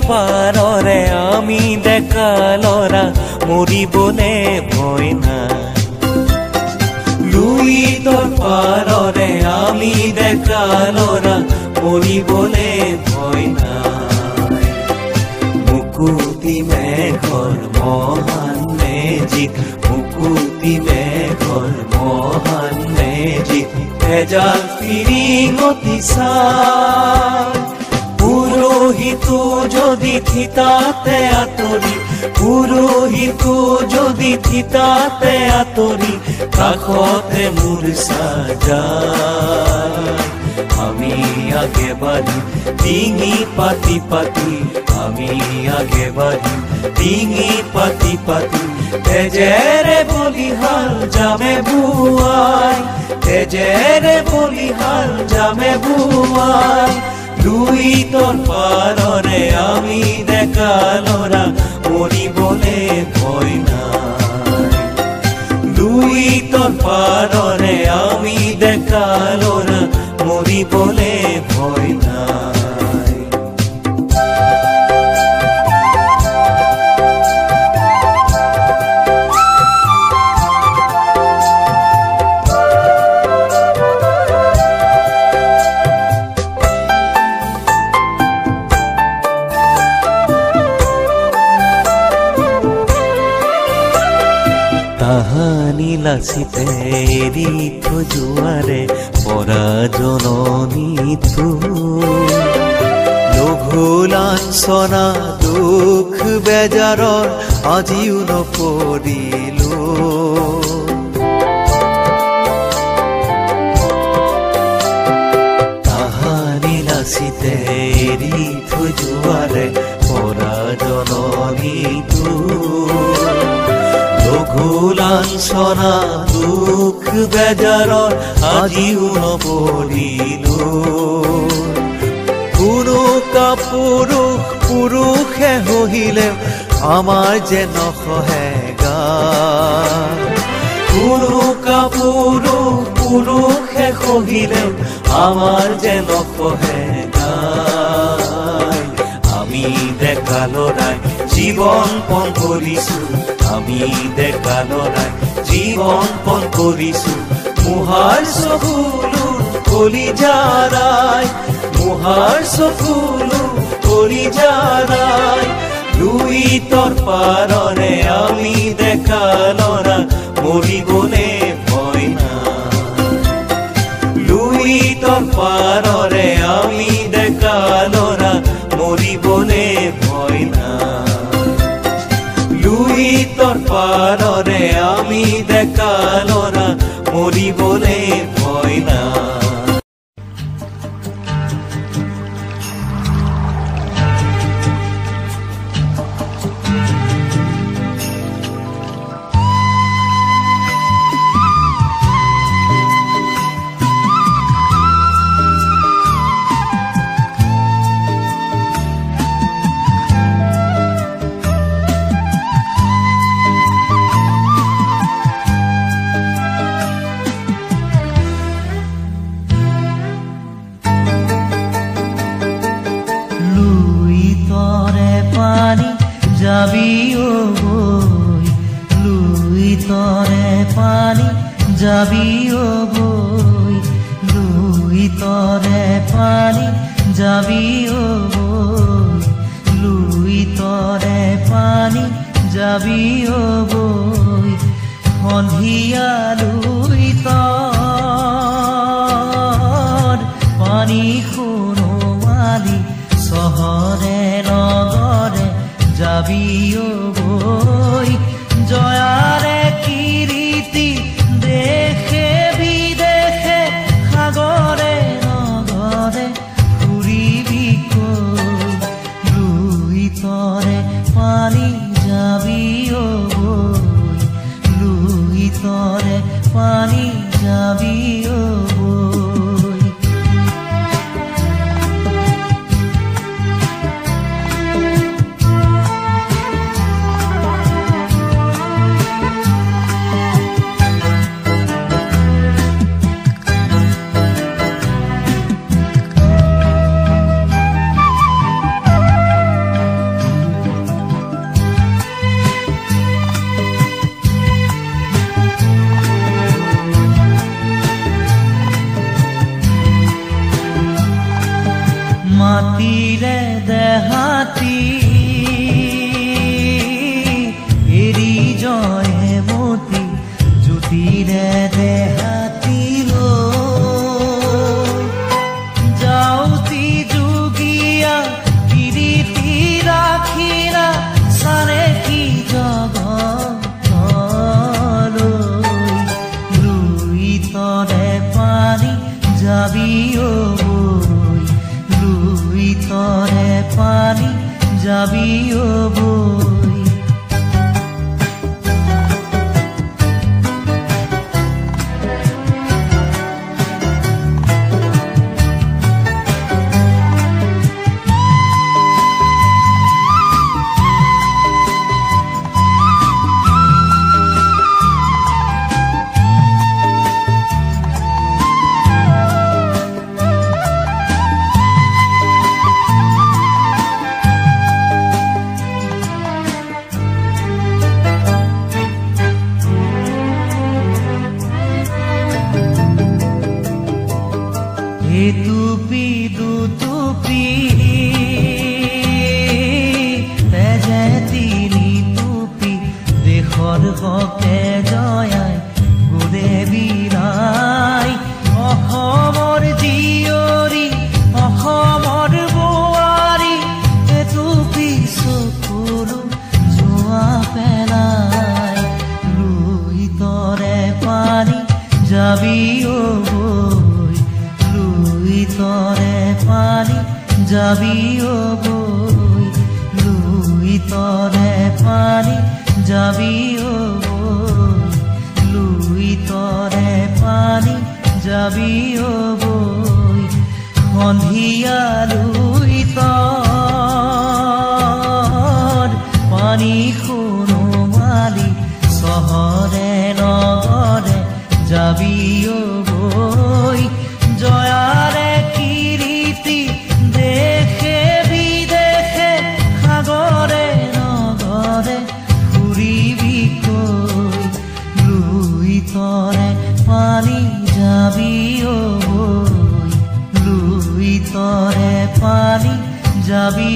পাৰৰে আমি ডেকা ল'ৰা মৰিবলে ভয় নাই লুইতৰ পাৰৰে আমি ডেকা ল'ৰা মৰিবলে ভয় নাই মুকুতি মেঘৰ মহান মেজিক মুকুতি মেঘৰ মহান মেজিক এজাল ফিৰিঙতি চাই পুৰোহিতো যদি থিতাতে আঁতৰি পুৰোহিতো যদি থিতাতে আঁতৰি কাষতে মোৰ সাজাই আমি আগে বাঢ়ি ডিঙি পাতি পাতি আমি আগে বাঢ়ি ডিঙি পাতি পাতি তেজেৰে বলিহাল জামে বুৱাই তেজেৰে বলিহাল জামে বুৱাই লুইতৰ পাৰৰে আমি ডেকা ল'ৰা মৰিবলে ভয় নাই লুইতৰ পাৰৰে আমি ডেকা ল'ৰা মৰিবলে ভয় নাই তাহানি লাচিতে এৰি থৈ যোৱাৰে পৰা জননীটো লঘু লাঞ্ছনা দুখ বেজাৰৰ আজিও নপৰিলো তাহানি লাচিতে এৰি থৈ যোৱাৰে পৰা জননীটো লঘু লাঞ্ছনা দুখ বেজাৰৰ আজিও নপৰিলো কোনো কাপুৰুষ পুৰুষে হহিলে আমাৰ যে নসহে গায় কোনো কাপুৰুষ পুৰুষে হহিলে আমাৰ যে নসহে গায় আমি ডেকা ল'ৰাই জীৱন পণ কৰিছো আমি ডেকা ল'ৰাই জীৱন পণ কৰিছো মুহাৰ চকুলো কলিজাৰাই মুহাৰ চকুলো কলিজাৰাই লুইতৰ পাৰৰে আমি ডেকা ল'ৰা মৰিবলে ভয় নাই লুইতৰ পাৰৰে আমি ডেকা ল'ৰা মৰিবলে ভয় নাই লুইতৰ পাৰৰে আমি ডেকা ল'ৰা মৰিবলে ভয় নাই মাটিৰে দেহাতী এৰি জয়ে মতি জ্যোতিৰে দেহাতী যাওঁতি যোগীয়া কিৰীতি ৰাখিৰা চাৰে কি জগতলৈ লুই তৰে পানী যাবি বৈ লুই তৰে পানী যাবি বৈ টুপি দুটুপি তেজে তিনি টুপি দেশৰ হকে জয়াই গোৰে বিৰাই অসমৰ জীয়ৰী অসমৰ বোৱাৰী এটুপি চকুৰো জোৱা পেলাই লুই তৰে পানী যাবি তৰে পানী যাবি বৈ লুই তৰে পানী যাবি বৈ লুই তৰে পানী যাবি বৈ সন্ধিয়া লুই তৰ পানী সোণোৱালী চহৰে নগৰে যাবি বৈ জয়াৰে কীৰ্তি দেশে বিদেশে সাগৰে নগৰে ফুৰিবি কৈ লুই তৰে পানী যাবি বৈ লুই তৰে পানী যাবি